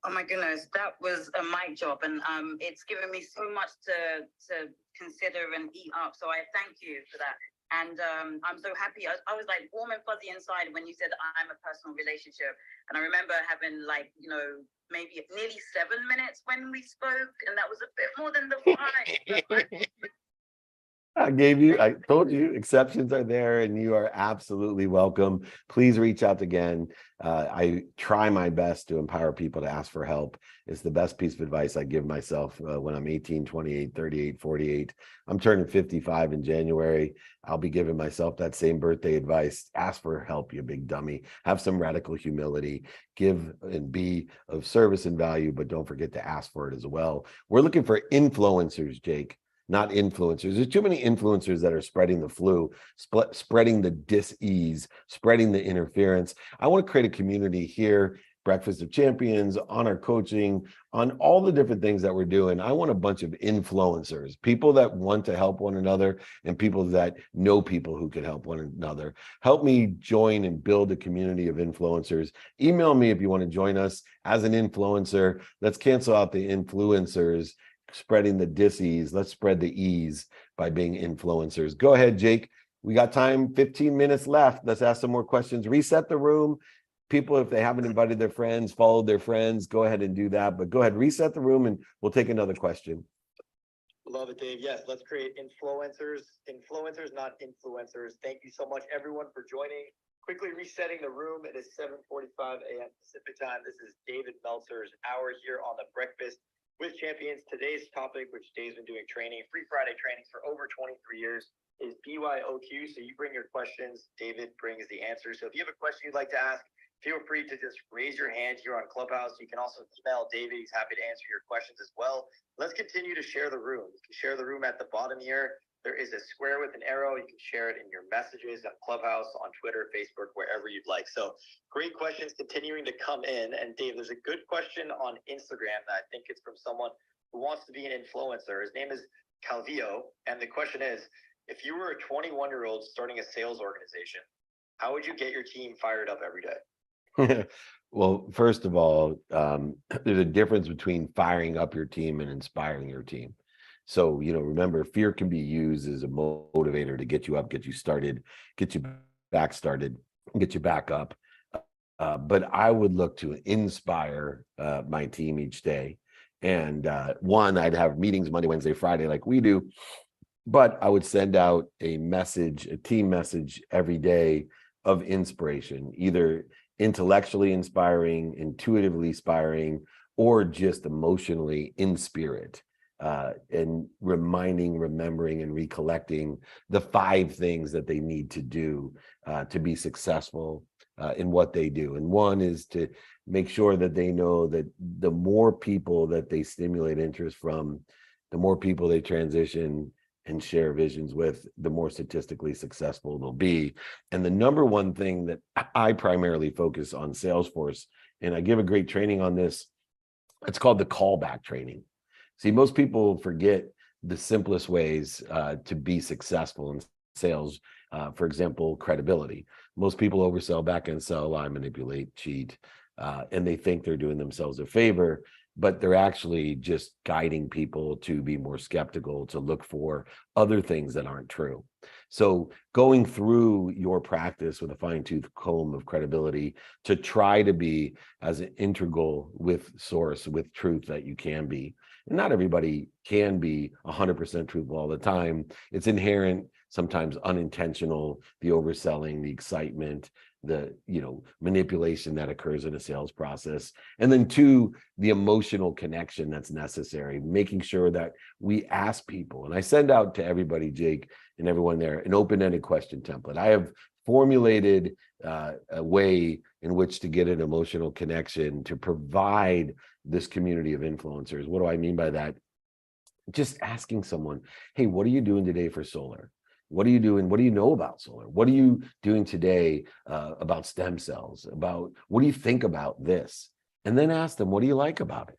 Oh my goodness, that was a mic drop, and it's given me so much to consider and eat up. So I thank you for that. And I'm so happy. I was like warm and fuzzy inside when you said I'm a personal relationship. And I remember having like, you know, maybe nearly 7 minutes when we spoke, and that was a bit more than the 5. I told you, exceptions are there, and you are absolutely welcome. Please reach out again. I try my best to empower people to ask for help. It's the best piece of advice I give myself when I'm 18, 28, 38, 48. I'm turning 55 in January. I'll be giving myself that same birthday advice. Ask for help, you big dummy. Have some radical humility. Give and be of service and value, but don't forget to ask for it as well. We're looking for influencers, Jake, not influencers. There's too many influencers that are spreading the flu, spreading the dis-ease, spreading the interference. I want to create a community here, Breakfast of Champions, on our coaching, on all the different things that we're doing. I want a bunch of influencers, people that want to help one another and people that know people who can help one another. Help me join and build a community of influencers. Email me if you want to join us as an influencer. Let's cancel out the influencers spreading the dis-ease. Let's spread the ease by being influencers. Go ahead, Jake. We got time, 15 minutes left. Let's ask some more questions. Reset the room. People, if they haven't invited their friends, followed their friends, go ahead and do that. But go ahead, reset the room, and we'll take another question. Love it, Dave. Yes, let's create influencers, not influencers. Thank you so much, everyone, for joining. Quickly resetting the room. It is 7:45 a.m. Pacific time. This is David Meltzer's hour here on the Breakfast with Champions. Today's topic, which Dave's been doing training, free Friday trainings for over 23 years, is BYOQ. So you bring your questions, David brings the answers. So if you have a question you'd like to ask, feel free to just raise your hand here on Clubhouse. You can also email David. He's happy to answer your questions as well. Let's continue to share the room. You can share the room at the bottom here. There is a square with an arrow. You can share it in your messages on Clubhouse, on Twitter, Facebook, wherever you'd like. So great questions continuing to come in. And Dave, there's a good question on Instagram that I think it's from someone who wants to be an influencer. His name is Calvillo. And the question is, if you were a 21-year-old starting a sales organization, how would you get your team fired up every day? Well, first of all, there's a difference between firing up your team and inspiring your team. So, remember, fear can be used as a motivator to get you up, get you started, get you back started, get you back up. But I would look to inspire my team each day. And one, I'd have meetings Monday, Wednesday, Friday, like we do. But I would send out a message, a team message every day of inspiration, either intellectually inspiring, intuitively inspiring, or just emotionally in spirit, and remembering, and recollecting the 5 things that they need to do to be successful in what they do. And one is to make sure that they know that the more people that they stimulate interest from, the more people they transition and share visions with, the more statistically successful they'll be. And the number one thing that I primarily focus on Salesforce, and I give a great training on this, it's called the callback training. See, most people forget the simplest ways to be successful in sales. For example, credibility. Most people oversell, back end sell, lie, manipulate, cheat, and they think they're doing themselves a favor, but they're actually just guiding people to be more skeptical, to look for other things that aren't true. So going through your practice with a fine-tooth comb of credibility to try to be as integral with source, with truth that you can be. And not everybody can be 100% truthful all the time. It's inherent, sometimes unintentional, the overselling, the excitement, the manipulation that occurs in a sales process. And then 2, the emotional connection that's necessary, making sure that we ask people. And I send out to everybody, Jake, and everyone there, an open-ended question template. I have formulated a way in which to get an emotional connection to provide this community of influencers. What do I mean by that? Just asking someone, hey, what are you doing today for solar? What are you doing? What do you know about solar? What are you doing today about stem cells? About what do you think about this? And then ask them, what do you like about it?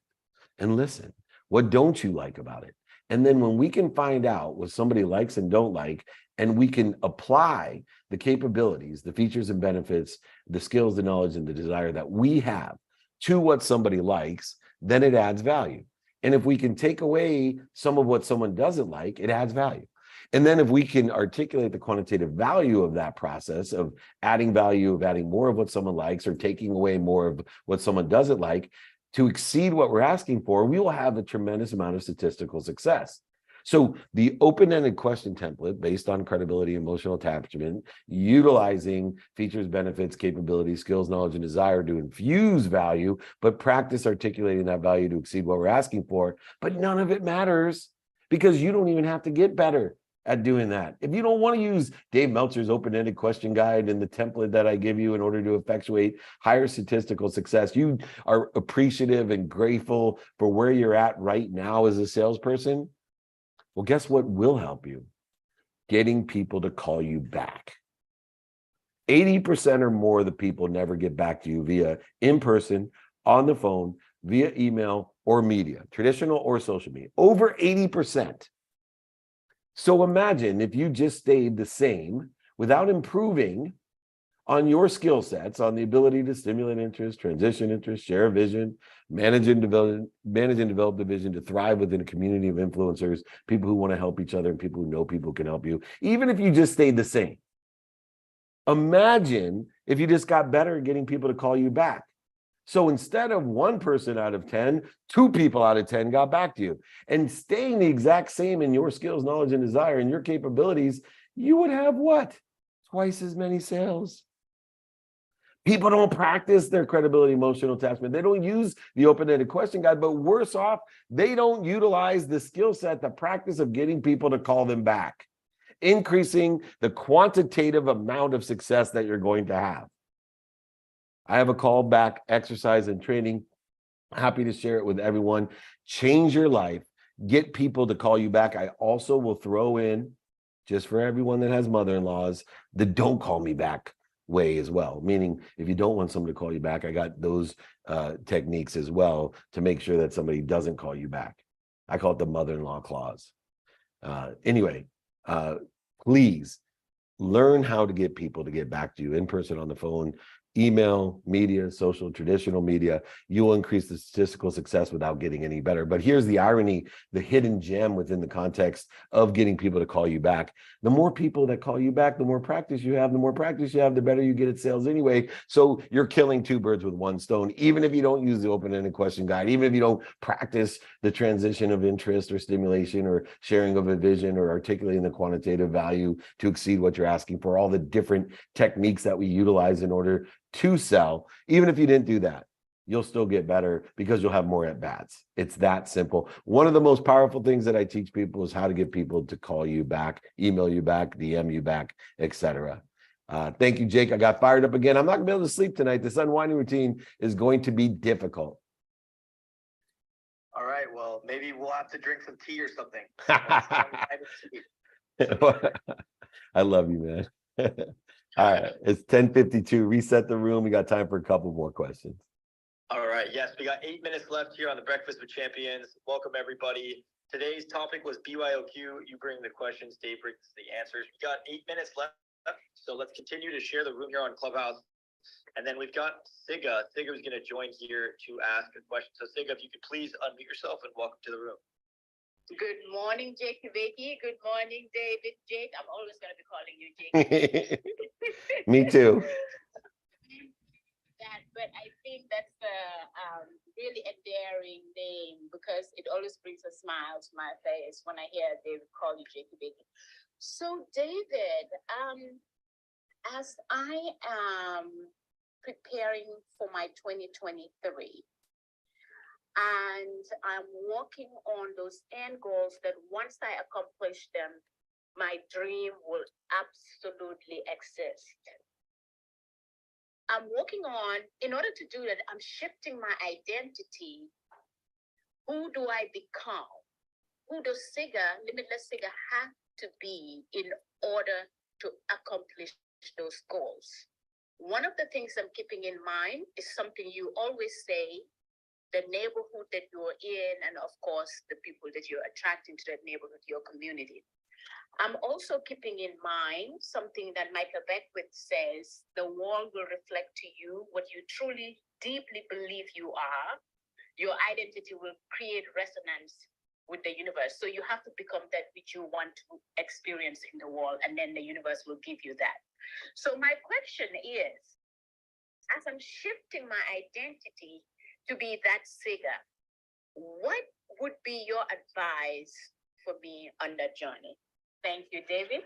And listen, what don't you like about it? And then when we can find out what somebody likes and don't like, and we can apply the capabilities, the features and benefits, the skills, the knowledge, and the desire that we have to what somebody likes, then it adds value. And if we can take away some of what someone doesn't like, it adds value. And then if we can articulate the quantitative value of that process of adding value, of adding more of what someone likes or taking away more of what someone doesn't like to exceed what we're asking for, we will have a tremendous amount of statistical success. So the open-ended question template based on credibility, emotional attachment, utilizing features, benefits, capabilities, skills, knowledge, and desire to infuse value, but practice articulating that value to exceed what we're asking for. But none of it matters because you don't even have to get better at doing that. If you don't want to use Dave Meltzer's open-ended question guide and the template that I give you in order to effectuate higher statistical success, you are appreciative and grateful for where you're at right now as a salesperson. Well, guess what will help you? Getting people to call you back. 80% or more of the people never get back to you via in person, on the phone, via email or media, traditional or social media. Over 80%. So imagine if you just stayed the same without improving on your skill sets, on the ability to stimulate interest, transition interest, share a vision, manage and develop the vision to thrive within a community of influencers, people who want to help each other and people who know people can help you, even if you just stayed the same. Imagine if you just got better at getting people to call you back. So instead of 1 person out of 10, 2 people out of 10 got back to you. And staying the exact same in your skills, knowledge, and desire, and your capabilities, you would have what? Twice as many sales. People don't practice their credibility, emotional attachment. They don't use the open-ended question guide, but worse off, they don't utilize the skill set, the practice of getting people to call them back, increasing the quantitative amount of success that you're going to have. I have a callback exercise and training. Happy to share it with everyone. Change your life. Get people to call you back. I also will throw in, just for everyone that has mother-in-laws, the don't call me back way as well. Meaning, if you don't want someone to call you back, I got those techniques as well to make sure that somebody doesn't call you back. I call it the mother-in-law clause. Anyway, please learn how to get people to get back to you in person, on the phone, email, media, social, traditional media. You will increase the statistical success without getting any better. But here's the irony, the hidden gem within the context of getting people to call you back. The more people that call you back, the more practice you have, the better you get at sales anyway. So you're killing 2 birds with 1 stone, even if you don't use the open-ended question guide, even if you don't practice the transition of interest or stimulation or sharing of a vision or articulating the quantitative value to exceed what you're asking for, all the different techniques that we utilize in order to sell. Even if you didn't do that, you'll still get better because you'll have more at bats. It's that simple. One of the most powerful things that I teach people is how to get people to call you back, email you back, DM you back, etc. Thank you, Jake. I got fired up again. I'm not gonna be able to sleep tonight. This unwinding routine is going to be difficult. All right. Well, maybe we'll have to drink some tea or something. I love you, man. All right, it's 10:52. Reset the room. We got time for a couple more questions. All right. Yes, we got 8 minutes left here on the Breakfast with Champions. Welcome, everybody. Today's topic was BYOQ. You bring the questions, Dave brings the answers. We got 8 minutes left, so let's continue to share the room here on Clubhouse. And then we've got Siga. Siga is going to join here to ask a question. So Siga, if you could please unmute yourself and welcome to the room. Good morning, Jake Vicky. Good morning, David. Jake, I'm always going to be calling you Jake. Me too. But I think that's a really endearing name because it always brings a smile to my face when I hear David call you Jake Vicky. So David, as I am preparing for my 2023, and I'm working on those end goals that once I accomplish them, my dream will absolutely exist. I'm working on, in order to do that, I'm shifting my identity. Who do I become? Who does Siga, Limitless Siga, have to be in order to accomplish those goals? One of the things I'm keeping in mind is something you always say, the neighborhood that you're in, and of course, the people that you're attracting to that neighborhood, your community. I'm also keeping in mind something that Michael Beckwith says, the world will reflect to you what you truly, deeply believe you are. Your identity will create resonance with the universe. So you have to become that which you want to experience in the world, and then the universe will give you that. So my question is, as I'm shifting my identity to be that Siga, what would be your advice for me on that journey? Thank you, David.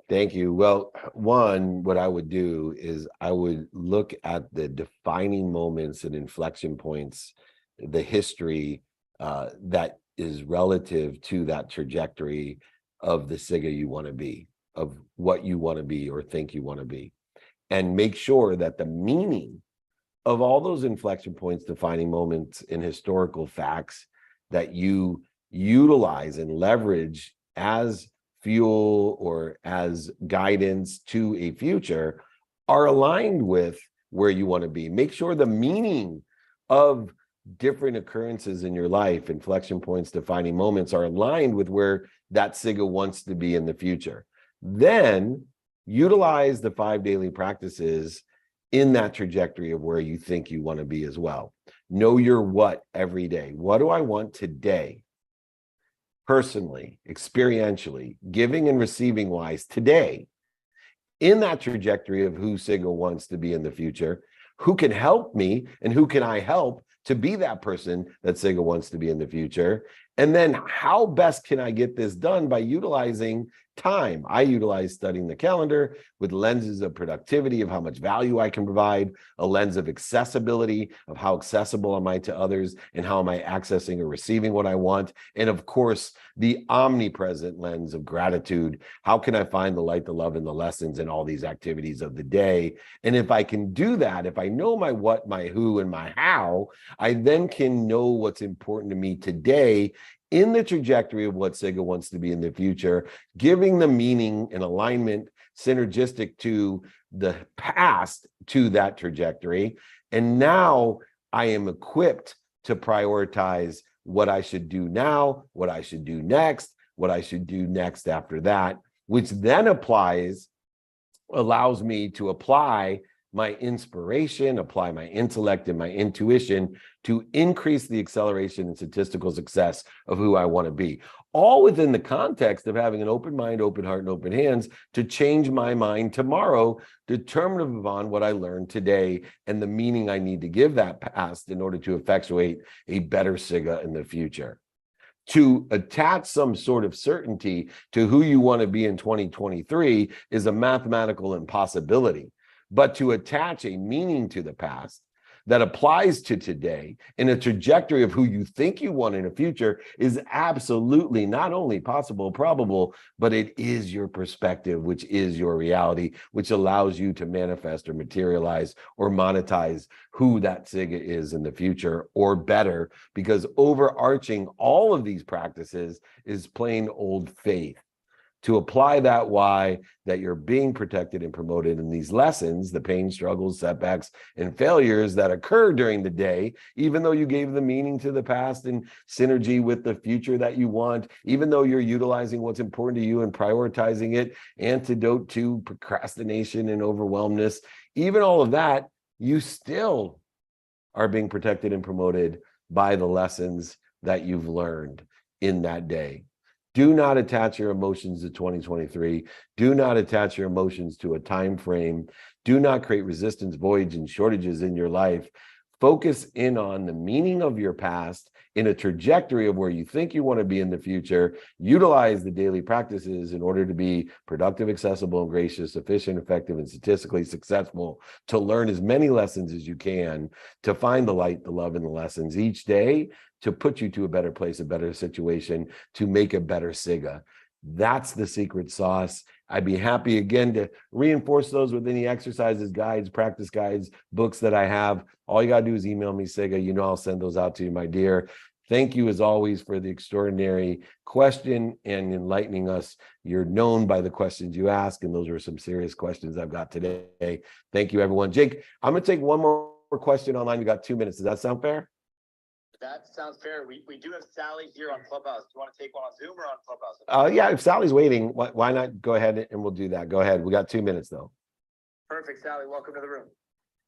Thank you. Well, one, what I would do is I would look at the defining moments and inflection points, the history that is relative to that trajectory of the Siga you want to be, of what you want to be or think you want to be, and make sure that the meaning of all those inflection points, defining moments in historical facts that you utilize and leverage as fuel or as guidance to a future are aligned with where you want to be. Make sure the meaning of different occurrences in your life, inflection points, defining moments, are aligned with where that Siga wants to be in the future. Then utilize the 5 daily practices in that trajectory of where you think you want to be as well. Know your what every day. What do I want today? Personally, experientially, giving and receiving wise today, in that trajectory of who Siga wants to be in the future, who can help me and who can I help to be that person that Siga wants to be in the future? And then how best can I get this done by utilizing time? I utilize studying the calendar with lenses of productivity, of how much value I can provide, a lens of accessibility, of how accessible am I to others, and how am I accessing or receiving what I want. And of course, the omnipresent lens of gratitude. How can I find the light, the love, and the lessons in all these activities of the day? And if I can do that, if I know my what, my who, and my how, I then can know what's important to me today in the trajectory of what Siga wants to be in the future, giving the meaning and alignment synergistic to the past to that trajectory. And now I am equipped to prioritize what I should do now, what I should do next, what I should do next after that, which then allows me to apply my inspiration, apply my intellect and my intuition to increase the acceleration and statistical success of who I want to be. All within the context of having an open mind, open heart, and open hands to change my mind tomorrow, determinative upon what I learned today and the meaning I need to give that past in order to effectuate a better Siga in the future. To attach some sort of certainty to who you want to be in 2023 is a mathematical impossibility. But to attach a meaning to the past, that applies to today in a trajectory of who you think you want in the future is absolutely not only possible, probable, but it is your perspective, which is your reality, which allows you to manifest or materialize or monetize who that SIGA is in the future, or better, because overarching all of these practices is plain old faith. To apply that why, that you're being protected and promoted in these lessons, the pain, struggles, setbacks, and failures that occur during the day, even though you gave the meaning to the past and synergy with the future that you want, even though you're utilizing what's important to you and prioritizing it, antidote to procrastination and overwhelmness, even all of that, you still are being protected and promoted by the lessons that you've learned in that day. Do not attach your emotions to 2023. Do not attach your emotions to a time frame. Do not create resistance, voids, and shortages in your life. Focus in on the meaning of your past in a trajectory of where you think you want to be in the future. Utilize the daily practices in order to be productive, accessible, and gracious, efficient, effective, and statistically successful, to learn as many lessons as you can, to find the light, the love, and the lessons each day, to put you to a better place, a better situation, to make a better SIGA. That's the secret sauce. I'd be happy again to reinforce those with any exercises, guides, practice guides, books that I have. All you got to do is email me, SIGA. You know I'll send those out to you, my dear. Thank you, as always, for the extraordinary question and enlightening us. You're known by the questions you ask, and those are some serious questions I've got today. Thank you, everyone. Jake, I'm going to take one more question online. We got 2 minutes. Does that sound fair? That sounds fair. We do have Sally here on Clubhouse. Do you want to take one on Zoom or on Clubhouse? Yeah, if Sally's waiting, why not go ahead and we'll do that. Go ahead. We got 2 minutes though. Perfect, Sally. Welcome to the room.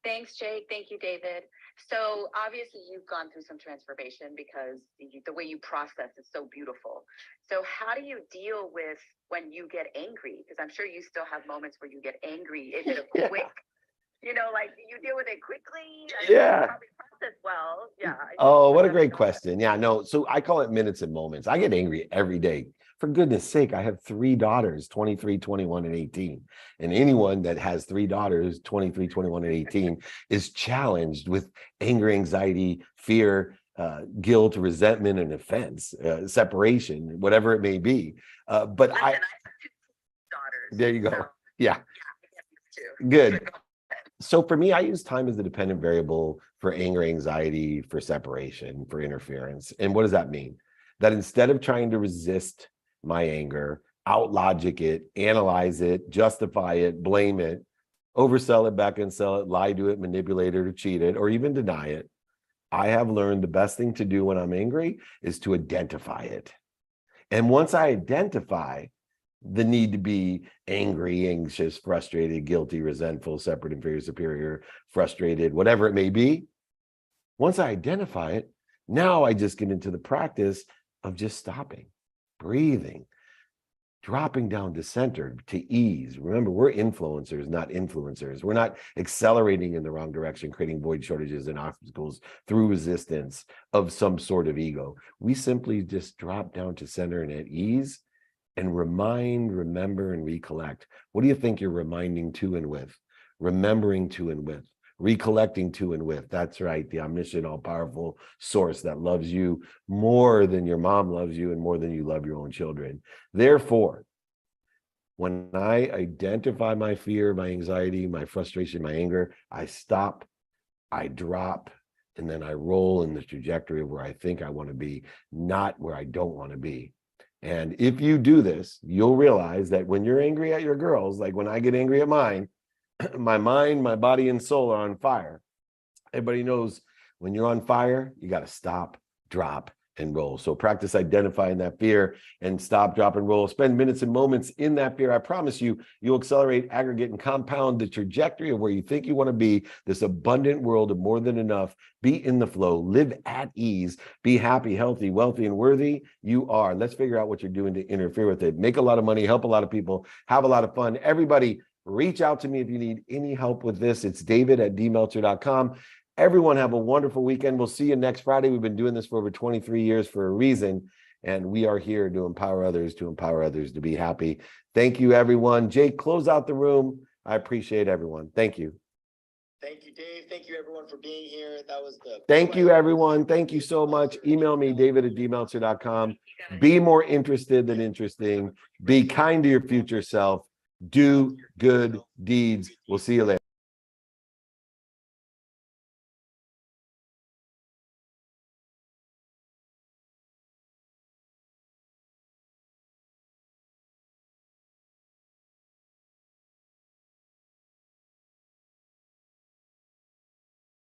Thanks, Jake. Thank you, David. So obviously you've gone through some transformation because the way you process is so beautiful. So how do you deal with when you get angry? Because I'm sure you still have moments where you get angry. Is it a quick, like you deal with it quickly? Yeah. You probably process well. Yeah. Oh, what a great question. Yeah, no. So I call it minutes and moments. I get angry every day. For goodness sake, I have 3 daughters, 23, 21, and 18. And anyone that has 3 daughters, 23, 21, and 18, is challenged with anger, anxiety, fear, guilt, resentment, and offense, separation, whatever it may be. But Listen, I have 2 daughters. There you go. So, Yeah. I get used to. Good. So for me, I use time as the dependent variable for anger, anxiety, for separation, for interference. And what does that mean? That instead of trying to resist my anger, out logic it, analyze it, justify it, blame it, oversell it, back and sell it, lie to it, manipulate it, or cheat it, or even deny it, I have learned the best thing to do when I'm angry is to identify it. And once I identify the need to be angry, anxious, frustrated, guilty, resentful, separate, inferior, superior, frustrated, whatever it may be, once I identify it, now I just get into the practice of just stopping, breathing, dropping down to center, to ease. Remember, we're influencers, not influencers. We're not accelerating in the wrong direction, creating void, shortages, and obstacles through resistance of some sort of ego. We simply just drop down to center and at ease and remind, remember, and recollect. What do you think you're reminding to and with? Remembering to and with. Recollecting to and with. That's right, the omniscient, all-powerful source that loves you more than your mom loves you and more than you love your own children. Therefore, when I identify my fear, my anxiety, my frustration, my anger, I stop, I drop, and then I roll in the trajectory of where I think I want to be, not where I don't want to be. And if you do this, you'll realize that when you're angry at your girls, like when I get angry at mine, my mind, my body, and soul are on fire. Everybody knows when you're on fire, you got to stop, drop, and roll. So practice identifying that fear and stop, drop, and roll. Spend minutes and moments in that fear. I promise you, you'll accelerate, aggregate, and compound the trajectory of where you think you want to be, this abundant world of more than enough. Be in the flow, live at ease, be happy, healthy, wealthy, and worthy. You are. Let's figure out what you're doing to interfere with it. Make a lot of money, help a lot of people, have a lot of fun. Everybody, reach out to me if you need any help with this. It's david@dmeltzer.com. Everyone have a wonderful weekend. We'll see you next Friday. We've been doing this for over 23 years for a reason, and we are here to empower others to be happy. Thank you, everyone. Jake, close out the room. I appreciate everyone. Thank you. Thank you, Dave. Thank you, everyone, for being here. That was the. Thank you, everyone. Thank you so much. Email me, david@dmeltzer.com. Be more interested than interesting. Be kind to your future self. Do good deeds. We'll see you later.